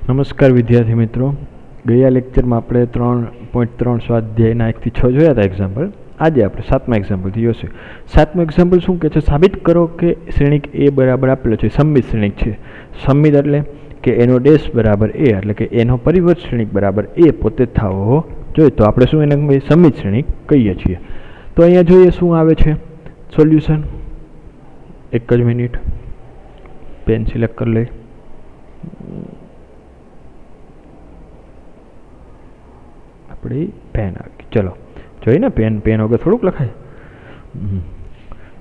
નમસ્કાર વિદ્યાર્થી મિત્રો, ગયા લેક્ચરમાં આપણે 3.3 સ્વાધ્યાયના 1 થી 6 જોયા હતા એક્ઝામ્પલ. આજે આપણે 7મા એક્ઝામ્પલથી જોઈશું. 7મું એક્ઝામ્પલ શું કહે છે? સાબિત કરો કે શ્રેણિક એ બરાબર આપેલો છે, સમમિત શ્રેણિક છે. સમમિત એટલે કે એનો ડેશ બરાબર એ, એટલે કે એનો પરિવર્ત શ્રેણિક બરાબર એ પોતે થવો જોઈએ. તો આપણે શું એને સમમિત શ્રેણિક કહીએ છીએ. તો અહીંયા જોઈએ શું આવે છે સોલ્યુશન. એક જ મિનિટ, પેન સિલેક્ટ કરી લઈ. આપણી પેન આવી. ચલો જોઈએ ને, પેન વગર થોડુંક લખાય.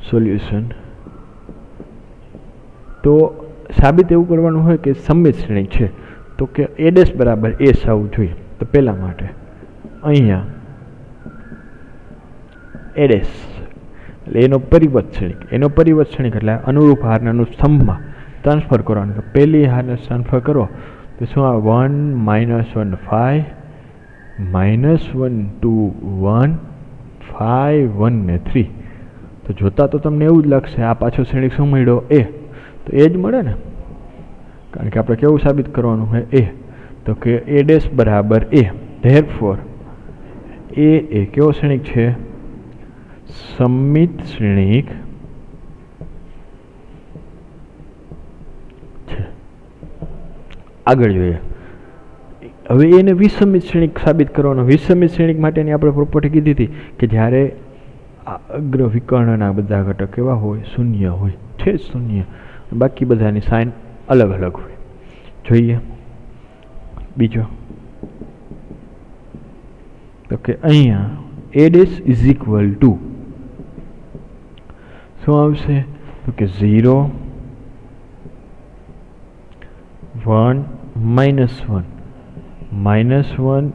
સોલ્યુશન. તો સાબિત એવું કરવાનું હોય કે સમમિત શ્રેણિક છે, તો કે એ ડેશ બરાબર એ થવું જોઈએ. તો પહેલા માટે અહીંયા એ ડેશ એટલે એનો પરિવર્ત શ્રેણિક, એટલે અનુરૂપ હારને સ્તંભમાં ટ્રાન્સફર કરવાનું. તો પહેલી હારને ટ્રાન્સફર કરો તો શું આવે? 1 -1 5 -1 2 1 5 1 ને 3. તો જોતા તો તમને એવું જ લાગશે આ પાછો શ્રેણિક શું મળ્યો? એ. તો એ જ મળે ને, કારણ કે આપણે કેવું સાબિત કરવાનું હોય? એ. તો કે એ ડેશ બરાબર એ. ધેરફોર એ કેવો શ્રેણિક છે? સમમિત શ્રેણિક છે. આગળ જોઈએ. હવે એને વિષમિત શ્રેણિક સાબિત કરવાનો. વિષમિત શ્રેણિક માટેની આપણે પ્રોપર્ટી કીધી હતી કે જ્યારે અગ્ર વિકર્ણના બધા ઘટક કેવા હોય? શૂન્ય હોય છે, શૂન્ય. બાકી બધાની સાઇન અલગ અલગ હોય. જોઈએ બીજો. તો કે અહીંયા એ ડેશ ઇઝ ઇક્વલ ટુ શું આવશે? તો કે 0 1 -1 -1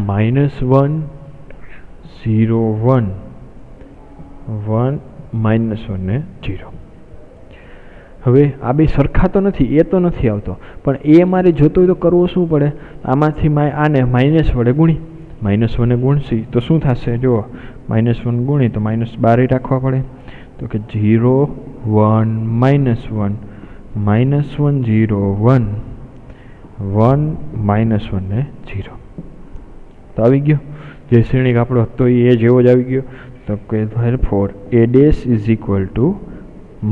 -1 0 1 1 -1 ને 0. હવે આ બે સરખા તો નથી, એ તો નથી આવતો, પણ એ મારે જોતો હોય તો કરવો શું પડે? આમાંથી આને માઇનસ વડે ગુણી, -1 ગુણશી તો શું થશે? જુઓ, -1 ગુણી તો -12 રાખવા પડે. તો કે 0 1 -1 -1 0 1 1 -1 ને 0. તો આવી ગયો જે શ્રેણિક આપણો હતો એ જેવો જ આવી ગયો. તો કે therefore A dash is equal to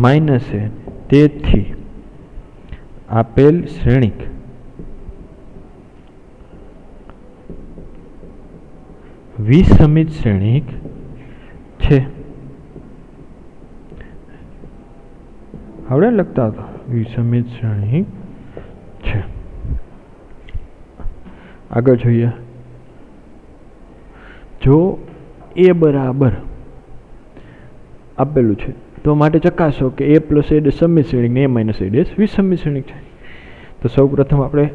-a. તેથી આપેલ શ્રેણિક વિષમિત શ્રેણિક છે. આવડે લખતા હતા? વિષમિત શ્રેણિક છે. આગળ જોઈએ. જો એ બરાબર આપેલું છે તો માટે ચકાસો કે a + a સમમિત શ્રેણિક ને a - a વિષમિત શ્રેણિક છે. તો સૌ પ્રથમ આપણે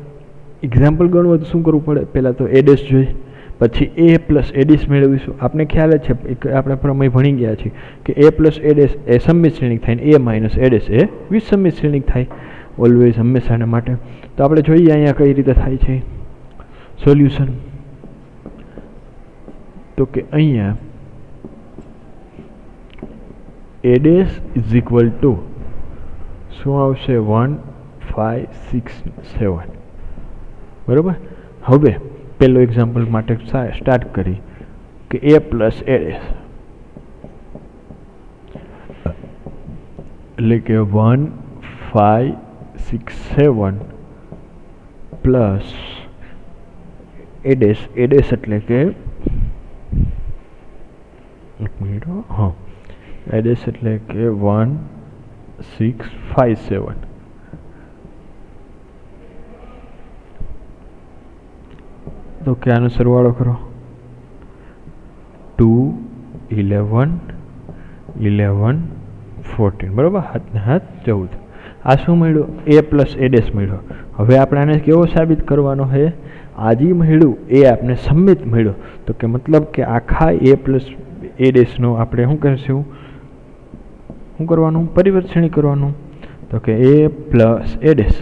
એક્ઝામ્પલ ગણવું તો શું કરવું પડે? પહેલાં તો a ડેશ જોઈએ, પછી a + a ડેશ મેળવીશું. આપણે ખ્યાલ જ છે, આપણે પ્રમેય ભણી ગયા છીએ કે a + a ડેશ એ સમમિત શ્રેણિક થાય ને a - a ડેશ એ વિષમિત શ્રેણિક થાય. ઓલવેઝ, હંમેશાને માટે. તો આપણે જોઈએ અહીંયા કઈ રીતે થાય છે સોલ્યુશન. તો કે અહીંયા એ ડેશ ઇઝ ઇક્વલ ટુ શું આવશે? 1 5 6 7. બરાબર. હવે પહેલો એક્ઝામ્પલ માટે સ્ટાર્ટ કરી કે a + a ડેશ એટલે કે 1 5 6 7 પ્લસ a ડેશ એટલે કે એક મિનિટ, હા, a ડેશ એટલે કે 1 6 5 7. તો કે આનો સરવાળો કરો. 2 11 11 14. બરાબર, હાથને હાથ 14. આ શું મળ્યું? a + a ડેશ મળ્યો. હવે આપણે આને કેવો સાબિત કરવાનો છે? આજી મળ્યું એ આપણે સમમિત મળ્યો. તો કે મતલબ કે આખા a + a ડેશનો આપણે શું કરીશું? શું કરવાનું? પરિવર્ત શ્રેણિક કરવાનું. તો કે a + a ડેશ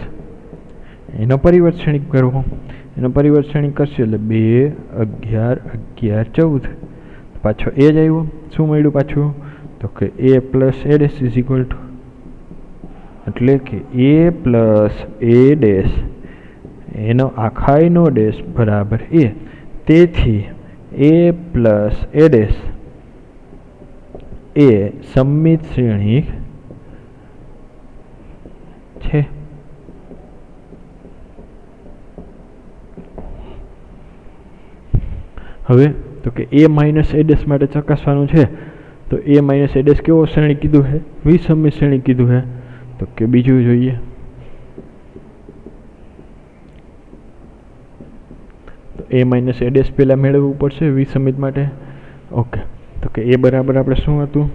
એનો પરિવર્ત શ્રેણિક કરવો. એનો પરિવર્ત શ્રેણિક કરશે એટલે 2 11 11 14. પાછો એ જ આવ્યો. શું મળ્યું પાછું? તો કે a + a' is equal to એટલે કે એ પ્લસ એ ડેશ એનો આખાઈનો ડેશ બરાબર એ. તેથી એ પ્લસ એ ડેશ એ સમમિત શ્રેણિક છે. હવે તો કે એ માઇનસ એ ડેશ માટે ચકાસવાનું છે તો એ માઇનસ એ ડેશ કેવો શ્રેણી કીધું છે? વિસમિત શ્રેણી કીધું છે. તો કે બીજું જોઈએ. તો એ માઇનસ એ ડેશ પહેલાં મેળવવું પડશે વિસમિત માટે. ઓકે, તો કે એ બરાબર આપણે શું હતું?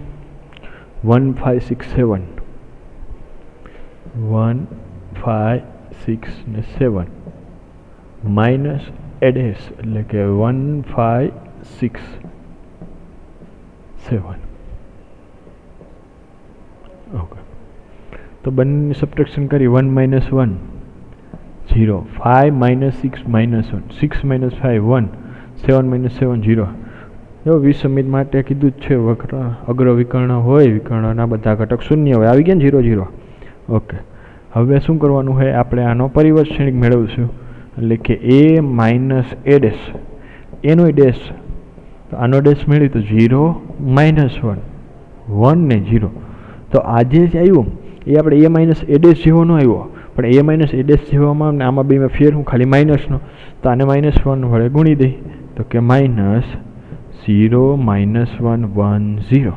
1 5 6 7 1 5 6 ને 7 માઇનસ એ ડેશ એટલે કે 1 5 6 7. ઓકે, તો બંને સબટ્રેક્શન કરી 1 minus 1 0 5 minus 6 minus 1 6 minus 5 1 7 minus 7 0. જો વિસમિત માટે કીધું જ છે અગ્ર વિકર્ણ હોય વિકર્ણના બધા ઘટક શૂન્ય હોય. આવી ગયા ને 0 0. ઓકે, હવે શું કરવાનું છે? આપણે આનો પરિવર્ત શ્રેણિક મેળવશું એટલે કે એ માઇનસ એ ડેશ એનો ડેશ. તો આનો ડેશ મેળવી તો 0 minus 1 1 ને 0. તો આજે જ આવ્યું એ આપણે એ માઇનસ એ ડેશ જેવો ન આવ્યો પણ એ માઇનસ એ ડેશ જેવામાં ને આમાં બેમાં ફેર હું ખાલી માઇનસનો. તો આને -1 વડે ગુણી દઈ તો કે -0 minus 1 1 0.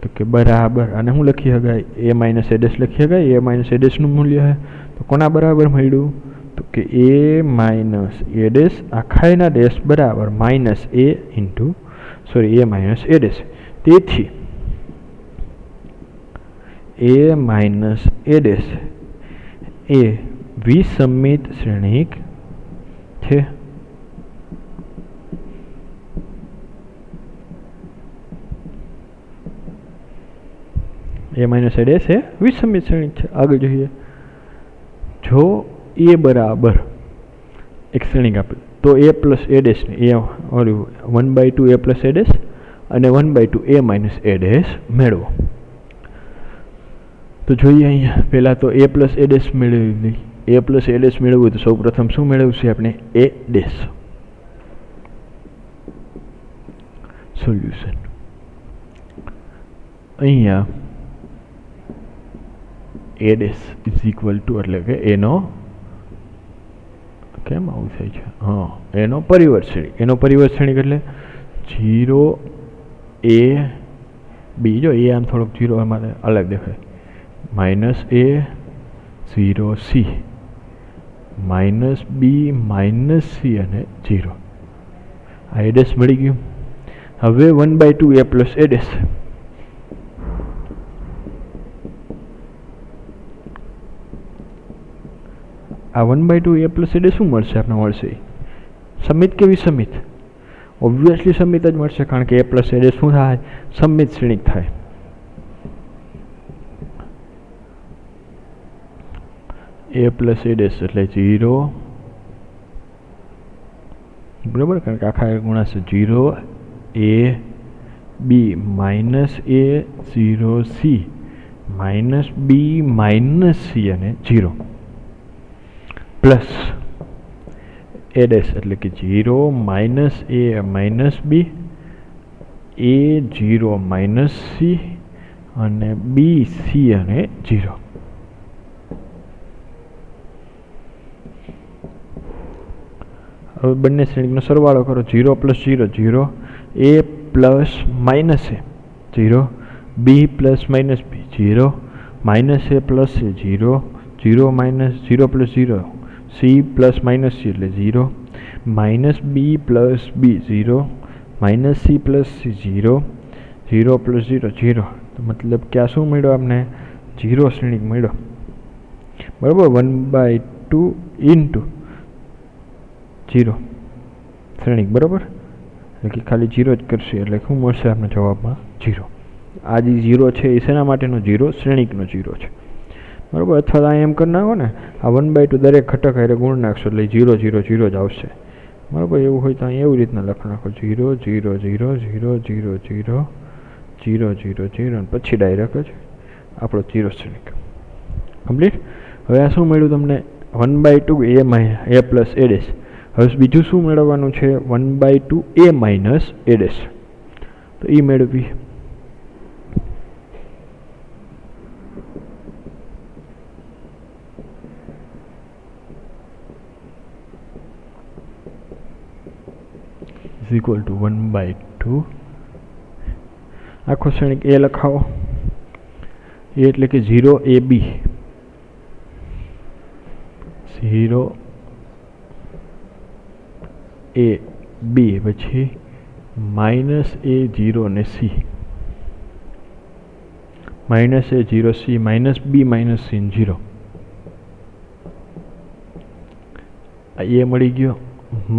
તો કે બરાબર આને શું લખી શકાય? એ માઇનસ એ ડેશ લખી શકાય. એ માઇનસ એ ડેશનું મૂલ્ય છે તો કોના બરાબર મળ્યું? તો કે એ માઇનસ એ ડેશ આખાઈના ડેશ બરાબર minus a minus A dash. તેથી એ માઇનસ એ ડેશ એ વિસમિત શ્રેણિક છે. એ માઇનસ એ ડેશ એ વિસમિત શ્રેણિક છે. આગળ જોઈએ. જો એ બરાબર એક શ્રેણિક આપે તો એ પ્લસ એ ડેશ ને એ 1/2 એ પ્લસ એ ડેશ અને 1/2 એ માઇનસ એ ડેશ મેળવો. તો જોઈએ અહીંયા પહેલાં તો એ પ્લસ એ ડેશ મેળવી. એ પ્લસ એ ડેશ મેળવવું તો સૌ પ્રથમ શું મેળવશે આપણે? એ ડેશ. સોલ્યુશન અહીંયા એ ડેશ ઇઝ ઇક્વલ ટુ એટલે કે એનો કેમ આવું થાય છે? હા, એનો પરિવર્ત શ્રેણિક. એનો પરિવર્ત શ્રેણિક એટલે 0 a b. જો એ આમ થોડોક 0 અમારે અલગ દેખાય. -a 0 c -b -c અને 0. આ એ ડેશ મળી ગયું. હવે 1/2 a પ્લસ એ ડેશ. આ 1/2 a પ્લસ એ ડેશ શું મળશે? આપણે મળશે સમિત કે વિસમિત? ઓબ્વિયસલી સમિત જ મળશે કારણ કે એ પ્લસ એ ડેશ શું થાય? સમમિત શ્રેણિક થાય. એ પ્લસ એ ડેશ એટલે 0 બરાબર કારણ કે આખા ગુણાશે 0 a b -a 0 c -b -c અને 0 પ્લસ એ ડેશ એટલે કે 0 -a -b a 0 -c અને b c અને 0. હવે બંને શ્રેણિકનો સરવાળો કરો. 0 + 0 0 a plus minus A 0 b plus minus b 0 minus A plus A 0 0 minus 0 + 0 c plus minus c એટલે 0 minus b plus b 0 minus c plus c 0 0 + 0 0. તો મતલબ કે આ શું મળ્યો આપણે? 0 શ્રેણિક મળ્યો બરાબર. 1/2 × 0 શ્રેણિક બરાબર એટલે કે ખાલી 0 જ કરશે એટલે શું મળશે આપણે જવાબમાં? 0. આ જે 0 છે એ શેના માટેનો 0? શ્રેણિકનો 0 છે બરાબર. અથવા એમ કરી નાખો ને આ 1/2 દરેક ઘટક હારે ગુણ નાખશો એટલે 0 0 0 જ આવશે બરાબર. એવું હોય તો અહીં એવી રીતના લખી નાખો 0 0 0 0 0 0 0 0 0 અને પછી ડાયરેક્ટ જ આપણો 0 શ્રેણિક. કમ્પ્લીટ. હવે આ શું મળ્યું તમને? 1/2 a પ્લસ a ડેશ. હવે બીજું શું મેળવવાનું છે? 1/2 a માઇનસ a ડેશ. તો એ મેળવી. ઇઝ ઇક્વલ ટુ 1/2 આખો શ્રેણિક એ લખાવો. એ એટલે કે 0ab 0ab પછી માઇનસ a0 ને c minus a0 c minus b minus c 0. એ મળી ગયો.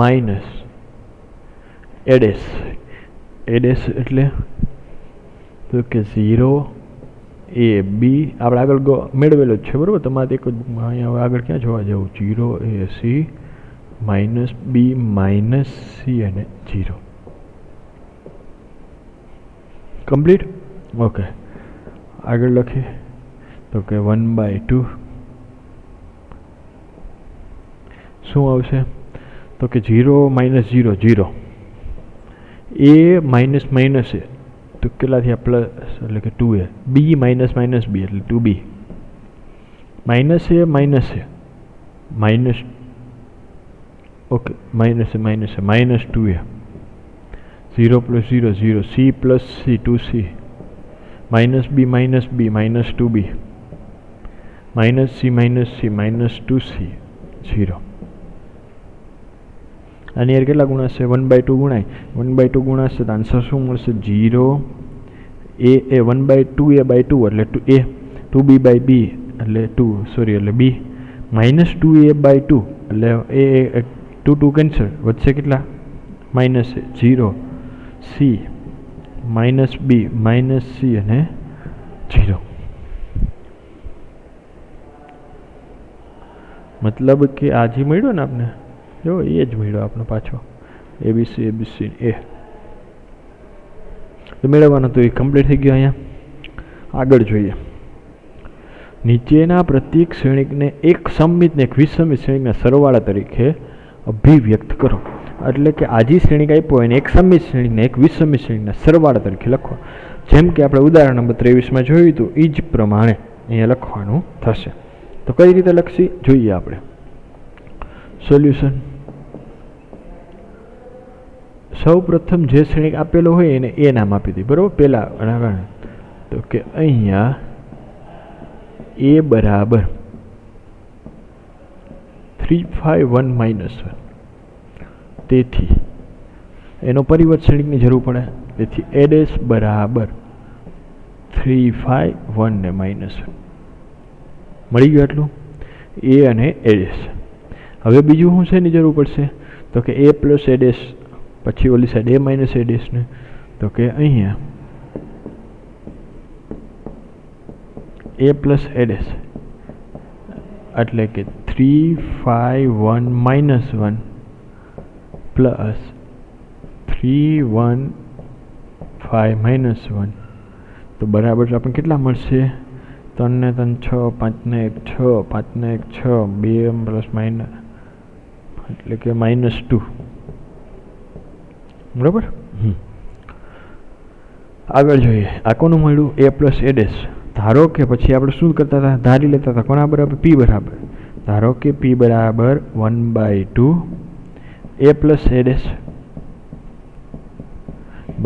માઇનસ એડેસ એટલે તો કે 0ab આપણે આગળ મેળવેલો જ છે બરાબર. તમારે એક જ બુકમાં અહીંયા આગળ ક્યાં જોવા જવું? 0ac minus b minus c અને 0. કમ્પ્લીટ. ઓકે, આગળ લખીએ તો કે 1/2 શું આવશે? તો કે 0 માઇનસ 0 0 a માઇનસ માઇનસ એ તો કેટલા થયા? પ્લસ એટલે કે 2a. b minus minus b એટલે 2b. Minus a minus okay minus a minus 2a. 0 plus 0 0 c plus c 2c minus b minus 2b minus c minus 2c 0. આની યાર કેટલા ગુણાશે? 1/2 ગુણાય. 1/2 ગુણાશે તો આન્સર શું મળશે? 0 a 1/2 a/2 એટલે 2a 2b/b એટલે 2 sorry એટલે b માઇનસ 2a/2 એટલે a 2 કેન્સલ વધશે કેટલા? Minus 0 c minus b minus c અને 0. મતલબ કે આ જે મળ્યો ને આપણે જો એ જ મળ્યો આપણો પાછો abc a તો મેળવવાનો તો એ કમ્પ્લીટ થઈ ગયો. અહીંયા આગળ જોઈએ. નીચેના પ્રત્યેક શ્રેણિકને એક સમમિત ને એક વિષમિત શ્રેણિકના સરવાળા તરીકે અભિવ્યક્ત કરો. એટલે કે આજી શ્રેણિક આપ્યો હોય ને એક સમમિત શ્રેણિકને એક વિષમિત શ્રેણિકના સરવાળા તરીકે લખો. જેમ કે આપણે ઉદાહરણ નંબર 23 જોયું હતું એ જ પ્રમાણે અહીંયા લખવાનું થશે. તો કઈ રીતે લખશી જોઈએ આપણે. સોલ્યુશન. સૌ પ્રથમ જે શ્રેણિક આપેલો હોય એને એ નામ આપી દી બરાબર પહેલા. તો કે અહીંયા a બરાબર 3 5 1 -1 તેથી એનો પરિવર્ત શ્રેણિકની જરૂર પડે. તેથી a ડેશ બરાબર 3 5 1 ને -1 મળી ગયું. આટલું a અને a ડેશ. હવે બીજું શું શેની જરૂર પડશે? તો કે a પ્લસ a ડેશ પછી ઓલી side a minus a dash ને. તો કે અહીંયા a પ્લસ a ડેશ એટલે કે 3 5 1 -1 પ્લસ 3 1 5 -1 તો બરાબર આપણને કેટલા મળશે? 3 ને 3 6 5 ને 1 6 5 ને 1 6 2 પ્લસ માઇનસ એટલે કે -2 બરાબર. આગળ જોઈએ. આ કોનું મળ્યું? a plus a dash. ધારો કે પછી આપણે શું કરતા હતા? ધારી લેતા હતા કોના બરાબર? p બરાબર. ધારો કે p બરાબર 1/2 a પ્લસ a ડેશ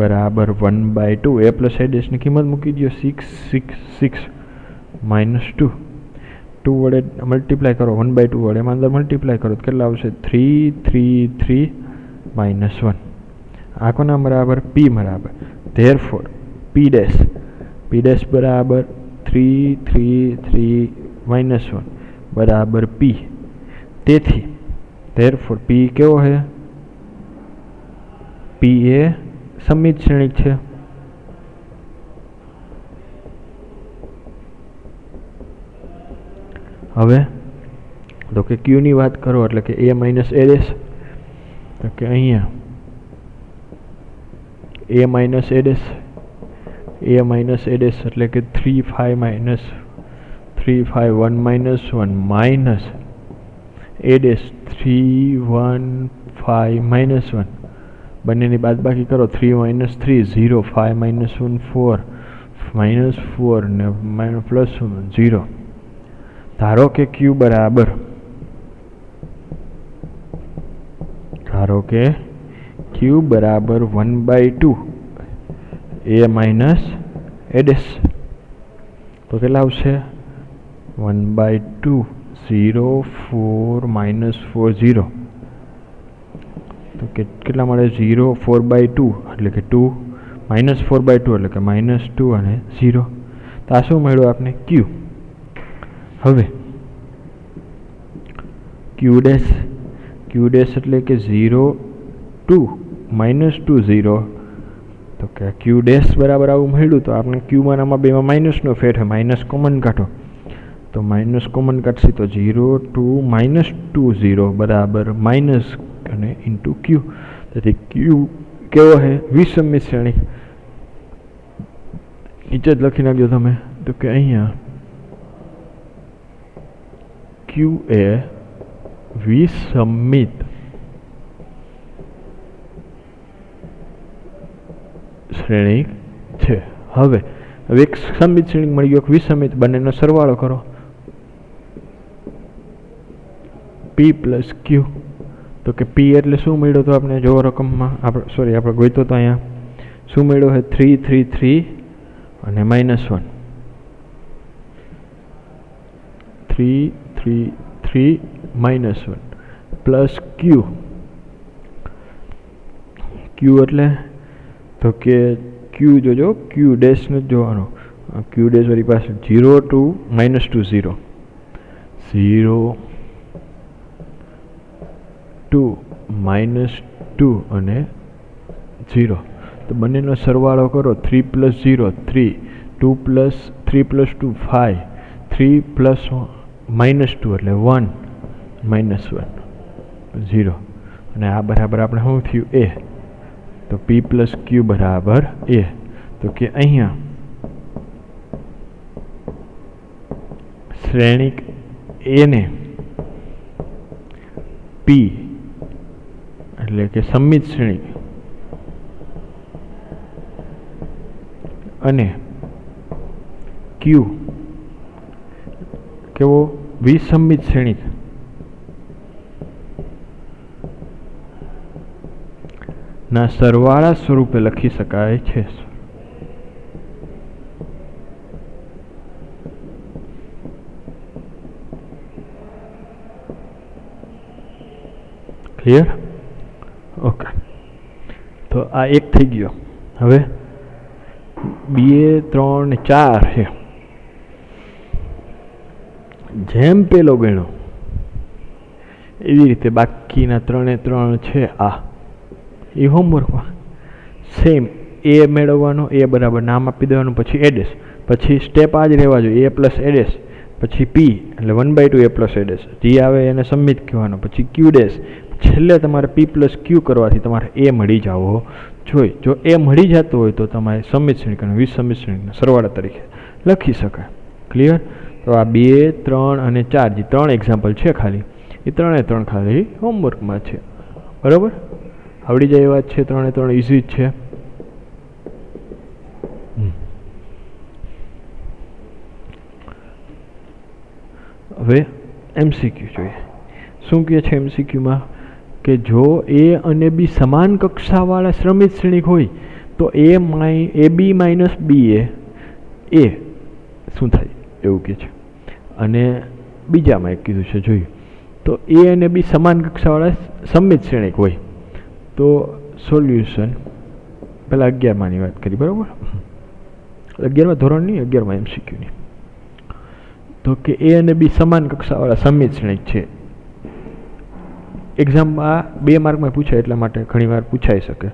બરાબર 1/2 a પ્લસ a ડેશની કિંમત મૂકી દો 6 6 6 -2 2 વડે મલ્ટીપ્લાય કરો 1/2 વડે એમાં અંદર મલ્ટીપ્લાય કરો તો કેટલા આવશે? 3 3 3 -1. આ કોના બરાબર? p બરાબર. ધેરફોર p ડેશ બરાબર 3 3 3 -1 બરાબર p. તેથી ધેરફોર p કેવો છે? p એ સમમિત શ્રેણિક છે. હવે તો કે q ની વાત કરો એટલે કે a માઇનસ a ડેશ. તો કે અહીંયા a માઇનસ a ડેશ એટલે કે 3 5 -3 3 5 1 -1 माइनस ए डैश 3 1 5 -1 બંનેની બાદબાકી કરો 3 - 3 0 5 - 1 4 -4 ને +1 0. ધારો કે q બરાબર q બરાબર 1/2 a માઇનસ a ડેશ તો કેટલા આવશે 1/2 0 4 -4 0 તો કેટલા મળે 0 4/2 એટલે કે 2 -4/2 એટલે કે -2 અને 0 તો આ શું મળ્યું આપને q. હવે q ડેશ એટલે કે 0 2 -2 0 તો કે q ડેશ બરાબર આવું મળ્યું તો આપણે q માં આમાં બેમાં માઇનસનો ફેર છે માઇનસ કોમન કાઢો તો માઇનસ કોમન કાઢશે તો 0 2 -2 0 બરાબર માઇનસ અને ઇન્ટુ q. તેથી q કેવો છે વિષમિત શ્રેણી નીચે જ લખી નાખજો તમે તો કે અહીંયા q એ વિષમિત શ્રેણી છે. હવે એક સમિત શ્રેણી મળી ગયો વિષમિત બંનેનો સરવાળો કરો p + q તો કે p એટલે શું મળ્યો તો આપણે જો રકમમાં આપણે ગોઈતો તો અહીંયા શું મળ્યો છે 3 3 3 અને -1 3 3 3 -1 પ્લસ q એટલે તો કે q જોજો q ડેશ ને જોવાનો q ડેશ વાળી પાસે 0 2 -2 0 0 2 -2 અને 0 તો બંનેનો સરવાળો કરો 3 + 0 3 2 + 3 + 2 5 3 + -2 એટલે 1 -1 0 અને આ બરાબર આપણે શું થયું a તો p + q બરાબર a તો કે અહીંયા શ્રેણિક a ને p એટલે કે સમિત શ્રેણી અને q કેવો વિસમિત શ્રેણી ના સરવાળા સ્વરૂપે લખી શકાય છે. ક્લિયર? ઓકે, તો આ એક થઈ ગયો. હવે 2 3 ને 4 છે. જેમ પેલો ગણ્યો એવી રીતે બાકીના 3 એ 3 છે. આ એ હોમવર્કમાં સેમ એ મેળવવાનો, એ બરાબર નામ આપી દેવાનું, પછી એ ડેશ, પછી સ્ટેપ આ જ રહેવા જોઈએ, a + a ડેશ, પછી p એટલે 1/2 a + a ડેશ, જે આવે એને સબમિટ કહેવાનો, પછી q ડેશ, છેલ્લે તમારે p + q કરવાથી તમારે એ મળી જવો જોઈએ. જો એ મળી જતો હોય તો તમારે સમિત શ્રેણી વિસમિત શ્રેણીના સરવાળા તરીકે લખી શકાય. ક્લિયર? તો આ 2 3 અને 4 જે 3 એક્ઝામ્પલ છે ખાલી, એ 3 એ 3 ખાલી હોમવર્કમાં છે. બરાબર? આવડી જાય એ વાત છે. 3 એ 3 ઇઝી જ છે. હવે MCQ જોઈએ. શું કહે છે MCQમાં કે જો a અને b સમાન કક્ષાવાળા સમિત શ્રેણી હોય તો ab - ba એ શું થાય એવું કહે છે. અને બીજામાં એક કીધું છે જોયું તો a અને b સમાન કક્ષાવાળા સમિત શ્રેણી હોય તો સોલ્યુશન પહેલાં 11માની વાત કરી. બરાબર? 11મા ધોરણની 11મા MCQની. તો કે a અને b સમાન કક્ષાવાળા સમિત શ્રેણી છે. એક્ઝામમાં 2 માર્કમાં પૂછાય એટલા માટે ઘણીવાર પૂછાઈ શકે,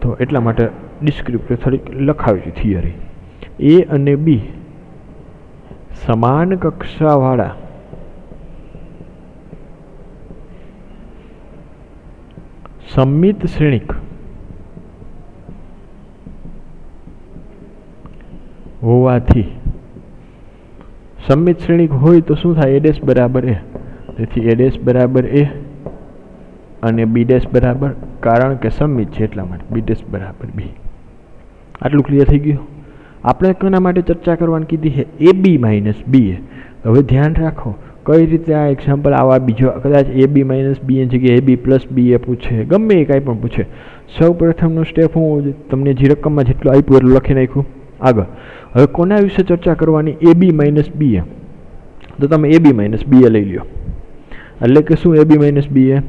તો એટલા માટે ડિસ્ક્રિપ્ટિવ થોડીક લખાવી છે થિયરી. a અને b સમાન કક્ષાવાળા સમિત શ્રેણીક હોવાથી સમમિત શ્રેણિક હોય તો શું થાય? એ ડેશ બરાબર એ. તેથી એ ડેશ બરાબર એ અને બી ડેશ બરાબર, કારણ કે સમમિત છે એટલા માટે બી ડેશ બરાબર બી. આટલું ક્લિયર થઈ ગયું. આપણે કોના માટે ચર્ચા કરવાની કીધી છે? એ બી માઇનસ બી એ. હવે ધ્યાન રાખો કઈ રીતે આ એક્ઝામ્પલ આવા બીજો કદાચ એ બી માઇનસ બી એની જગ્યાએ એ બી પ્લસ બી એ પૂછે, ગમે એ કાંઈ પણ પૂછે. સૌ પ્રથમનો સ્ટેપ હું તમને જે રકમમાં જેટલું આપ્યું એટલું લખી નાખ્યું. આગળ હવે કોના વિશે ચર્ચા કરવાની? એ બી માઇનસ બી એ. તો તમે એ બી માઇનસ બી એ લઈ લો. એટલે કે શું એ બી માઇનસ બી એ?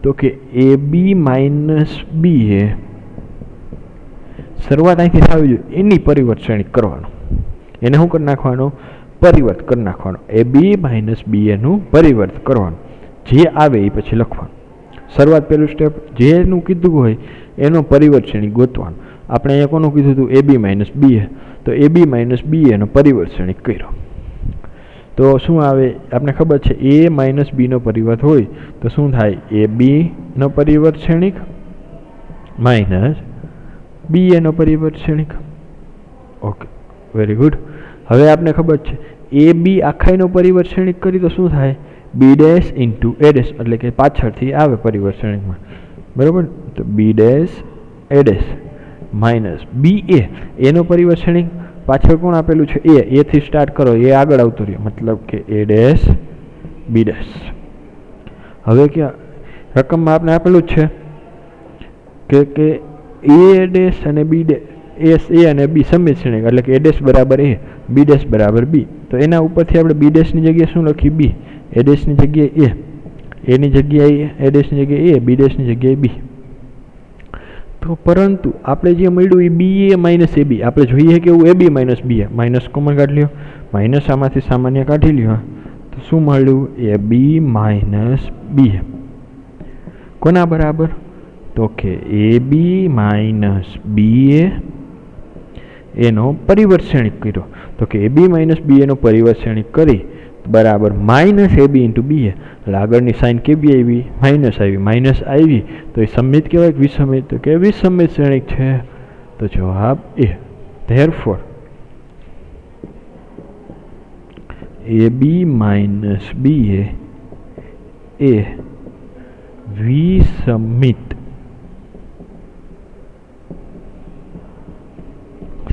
તો કે એ બી માઇનસ બી એ શરૂઆત અહીંથી થવી જોઈએ, એની પરિવર્ત શ્રેણી કરવાનો. એને શું કરી નાખવાનું? પરિવર્ત કરી નાખવાનો. એ બી માઇનસ બી એનું પરિવર્ત કરવાનું. જે આવે એ પછી લખવાનું. શરૂઆત પહેલું સ્ટેપ, જેનું કીધું હોય એનો પરિવર્ત શ્રેણી ગોતવાનું. આપણે અહીંયા કોનું કીધું હતું? એ બી માઇનસ બી એ. તો એ બી માઇનસ બી એનો પરિવર્ત શ્રેણી કર્યો તો શું આવે? આપણે ખબર છે એ માઇનસ બીનો પરિવર્ત હોય તો શું થાય? એ બીનો પરિવર્ત શ્રેણિક માઇનસ બી એનો પરિવર્ત શ્રેણિક. Okay, very good. હવે આપણે ખબર છે એ બી આખાઈનો પરિવર્ત શ્રેણિક કરી તો શું થાય? B dash into A dash, એટલે કે પાછળથી આવે પરિવર્ત શ્રેણિકમાં, બરાબર. તો B dash A dash minus B A, એનો પરિવર્ત શ્રેણિક પાછળ કોણ આપેલું છે? એ. એથી સ્ટાર્ટ કરો, એ આગળ આવતો રહ્યો, મતલબ કે એ ડેશ બી ડેશ. હવે ક્યાં રકમમાં આપણે આપેલું જ છે કે એ ડેશ અને બી ડેશ, એ અને બી સમમિત શ્રેણિક, એટલે કે એ ડેશ બરાબર એ, બી ડેશ બરાબર બી. તો એના ઉપરથી આપણે બી ડેશની જગ્યાએ શું લખી? બી. એ ડેશની જગ્યાએ એ, એની જગ્યાએ એ ડેશની જગ્યાએ એ, બી ડેશની જગ્યાએ બી. તો પરંતુ આપણે જે મળ્યું એ બી એ માઇનસ એ બી. આપણે જોઈએ કે એવું એ બી માઇનસ બી એ, માઇનસ કોમન કાઢી લ્યો, માઇનસ આમાંથી સામાન્ય કાઢી લ્યો. તો શું મળ્યું? એ બી માઇનસ બી એ. કોના બરાબર? તો કે એ બી માઇનસ બી એ એનો પરિવર્ત શ્રેણિક કર્યો. તો કે એ બી માઇનસ બી એનો પરિવર્ત શ્રેણિક કરી બરાબર માઇનસ એ બી ઇન્ટુ બી એ. એટલે આગળની સાઇન કેવી આવી? માઇનસ આવી. માઇનસ આવી તો એ સમમિત કહેવાય કે વિસમિત? તો કે વિસમિત શ્રેણિક છે. તો જવાબ એ. ધેરફોર એ બી માઇનસ બી એ વિસમિત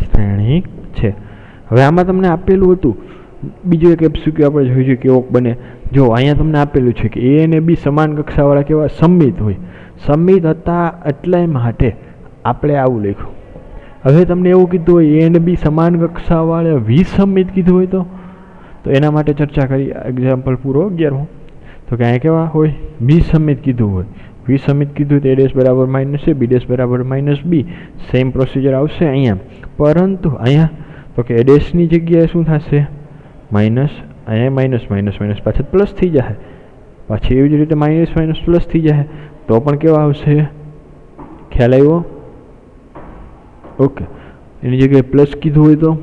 શ્રેણિક છે. હવે આમાં તમને આપેલું હતું બીજું એક એમસીક્યુ આપણે જોઈશું કેવો બને. જો અહીંયા તમને આપેલું છે કે એ અને બી સમાન કક્ષાવાળા કેવા? સમમિત હોય. સમમિત હતા એટલા માટે આપણે આવું લખ્યું. હવે તમને એવું કીધું હોય એ અને બી સમાન કક્ષાવાળા વિસમિત કીધું હોય તો એના માટે ચર્ચા કરી. એક્ઝામ્પલ પૂરો 11. તો કે અહીંયા કેવા હોય? વિસમિત કીધું હોય. વિસમિત કીધું તો એ ડેશ બરાબર માઇનસ એ, બી ડેશ બરાબર માઇનસ બી. સેમ પ્રોસિજર આવશે અહીંયા, પરંતુ અહીંયા તો કે એ ડેશની જગ્યાએ શું થશે? માઇનસ. અહીંયા માઇનસ માઇનસ માઇનસ પાછળ પ્લસ થઈ જાય, પાછી એવી જ રીતે માઇનસ માઇનસ પ્લસ થઈ જાય. તો પણ કેવા આવશે? ખ્યાલ આવ્યો? ઓકે, એની જગ્યાએ પ્લસ કીધું હોય તો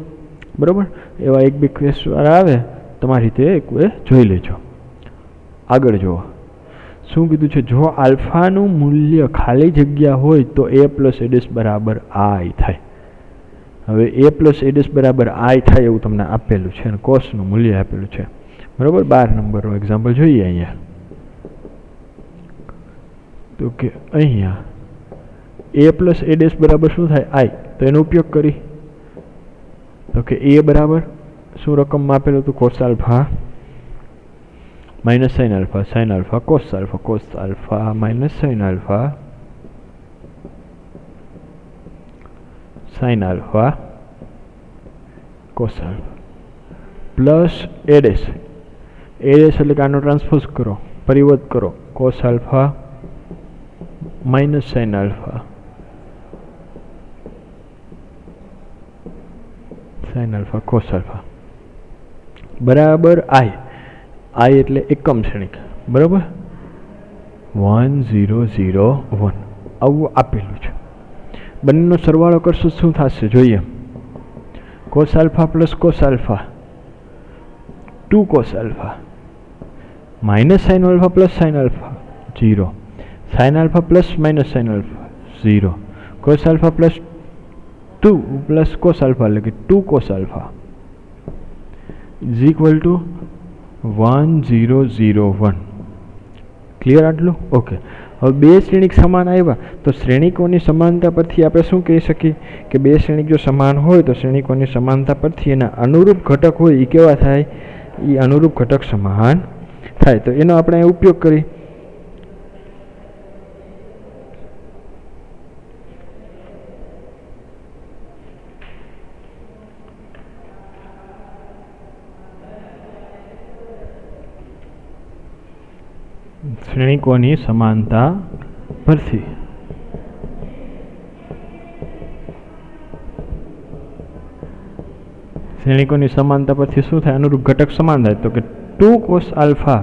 બરાબર. એવા એક બે ક્વેશ્ચન આવે તમારી રીતે એક વે જોઈ લેજો. આગળ જુઓ શું કીધું છે? જો આલ્ફાનું મૂલ્ય ખાલી જગ્યા હોય તો એ પ્લસ એ ડેશ બરાબર આઈ થાય. હવે એ પ્લસ એ ડેશ બરાબર આઈ થાય એવું તમને આપેલું છે અને કોસનું મૂલ્ય આપેલું છે, બરાબર. 12 નંબરનું એક્ઝામ્પલ જોઈએ અહીંયા. તો કે અહીંયા એ પ્લસ એ ડેશ બરાબર શું થાય? આઈ. તો એનો ઉપયોગ કરી તો કે એ બરાબર શું રકમમાં આપેલું હતું? Cos alpha minus sine alpha, sine alpha cos alpha, cos alpha minus sine alpha, sine alpha cos alpha plus A dash. A dash એટલે કે આનો ટ્રાન્સપોઝ કરો, પરિવર્ત કરો. Cos alpha minus sine alpha, sine alpha cos alpha બરાબર આઈ. આઈ એટલે એકમ શ્રેણિક, બરાબર. 1 0 0 1 આવું આપેલું છે. બંનેનો સરવાળો કરશો શું થશે જોઈએ. Cos alpha plus cos alpha 2 cos alpha, minus sine alpha plus sine alpha 0, sine alpha plus minus sine alpha 0, cos alpha plus cos alpha એટલે કે 2 cos alpha is equal to 1001. Clear આટલું? ઓકે. હવે બે શ્રેણિક સમાન આવ્યા તો શ્રેણિકોની સમાનતા પરથી આપણે શું કહી શકીએ કે બે શ્રેણિક જો સમાન હોય તો શ્રેણિકોની સમાનતા પરથી એના અનુરૂપ ઘટક હોય એ કેવા થાય? એ અનુરૂપ ઘટક સમાન થાય. તો એનો આપણે ઉપયોગ કરી. શ્રેણિકોની સમાનતા પરથી શ્રેણિકોની સમાનતા પરથી શું થાય? અનુરૂપ ઘટક સમાન થાય. તો કે 2 cos alpha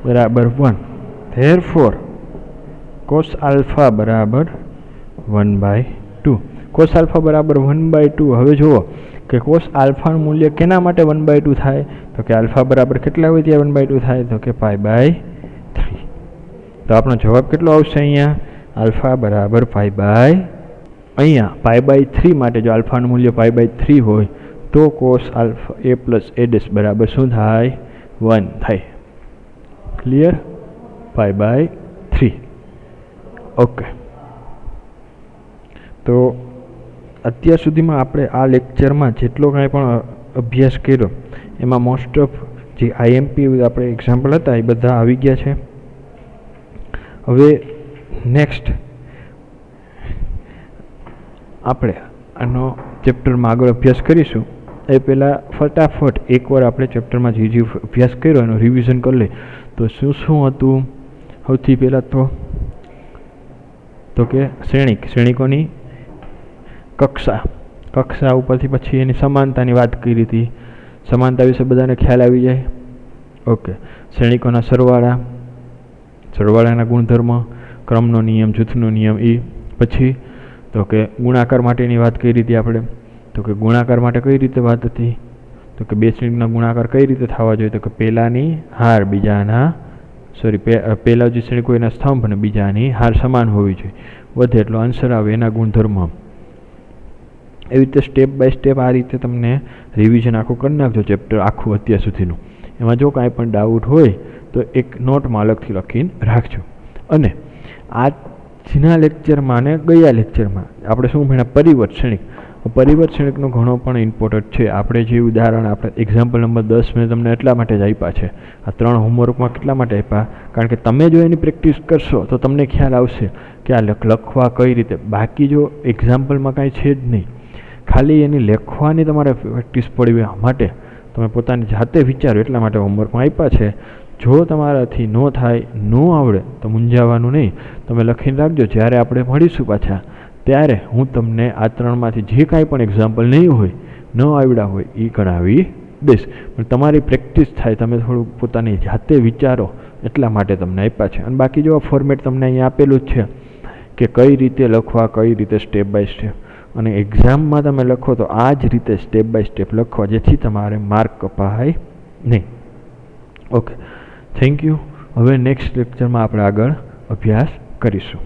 બરાબર 1. Therefore cos alpha બરાબર 1/2. cos alpha બરાબર 1/2. હવે જુઓ કે cos alpha નું મૂલ્ય કેના માટે 1/2 થાય? તો કે alpha બરાબર કેટલા હોય ત્યાં 1/2 થાય? તો કે π/3. તો આપણો જવાબ કેટલો આવશે અહીંયા? alpha બરાબર અહીંયા π/3 માટે જો alpha નું મૂલ્ય π/3 હોય તો cos alpha a plus a dash બરાબર શું થાય? 1 થાય. ક્લિયર? π/3. ઓકે. તો અત્યાર સુધીમાં આપણે આ લેક્ચરમાં જેટલો કાંઈ પણ અભ્યાસ કર્યો એમાં મોસ્ટ ઓફ જે આઈએમપી આપણે એક્ઝામ્પલ હતા એ બધા આવી ગયા છે. હવે નેક્સ્ટ આપણે આનો ચેપ્ટરમાં આગળ અભ્યાસ કરીશું. એ પહેલાં ફટાફટ એકવાર આપણે ચેપ્ટરમાં જે અભ્યાસ કર્યો એનું રિવિઝન કરી લઈએ. તો શું હતું? સૌથી પહેલાં તો કે શ્રેણિકોની કક્ષા ઉપરથી પછી એની સમાનતાની વાત કરી હતી. સમાનતા વિશે બધાને ખ્યાલ આવી જાય. ઓકે. શ્રેણિકોના સરવાળાના ગુણધર્મ, ક્રમનો નિયમ, જૂથનો નિયમ. એ પછી તો કે ગુણાકાર માટેની વાત કરી હતી આપણે. તો કે ગુણાકાર માટે કઈ રીતે વાત હતી? તો કે બે શ્રેણિકના ગુણાકાર કઈ રીતે થવા જોઈએ? તો કે પહેલાની હાર બીજાના પહેલા જે શ્રેણિક હોય એના સ્તંભ અને બીજાની હાર સમાન હોવી જોઈએ. વધે એટલો આન્સર આવે એના ગુણધર્મ. એવી રીતે સ્ટેપ બાય સ્ટેપ આ રીતે તમને રિવિઝન આખું કરી નાખજો ચેપ્ટર આખું અત્યાર સુધીનું. એમાં જો કાંઈ પણ ડાઉટ હોય તો એક નોટમાં અલગથી લખીને રાખજો. અને આજના લેક્ચરમાં અને ગયા લેક્ચરમાં આપણે શું ભણ્યા? પરિવર્ત શ્રેણિક. પરિવર્ત શ્રેણિકનો ઘણો પણ ઇમ્પોર્ટન્ટ છે. આપણે જે ઉદાહરણ આપણે એક્ઝામ્પલ નંબર 10 મેં તમને એટલા માટે જ આપ્યા છે. આ 3 હોમવર્કમાં કેટલા માટે આપ્યા? કારણ કે તમે જો એની પ્રેક્ટિસ કરશો તો તમને ખ્યાલ આવશે કે આ લખવા કઈ રીતે. બાકી જો એક્ઝામ્પલમાં કાંઈ છે જ નહીં, ખાલી એની લખવાની તમારે પ્રેક્ટિસ પડવી માટે તમે પોતાની જાતે વિચારો એટલા માટે હોમવર્કમાં આપ્યા છે. જો તમારાથી ન થાય, ન આવડે તો મૂંઝાવાનું નહીં. તમે લખીને રાખજો. જ્યારે આપણે મળીશું પાછા ત્યારે હું તમને આ 3માંથી જે કાંઈ પણ એક્ઝામ્પલ નહીં હોય, ન આવડ્યા હોય એ કરાવી દઈશ. પણ તમારી પ્રેક્ટિસ થાય, તમે થોડું પોતાની જાતે વિચારો એટલા માટે તમને આપ્યા છે. અને બાકી જો આ ફોર્મેટ તમને અહીંયા આપેલું જ છે કે કઈ રીતે લખવા, કઈ રીતે સ્ટેપ બાય સ્ટેપ. અને એક્ઝામમાં તમે લખો તો આ જ રીતે સ્ટેપ બાય સ્ટેપ લખવા, જેથી તમારે માર્ક કપાય નહીં. Okay, thank you. હવે નેક્સ્ટ લેક્ચરમાં આપણે આગળ અભ્યાસ કરીશું.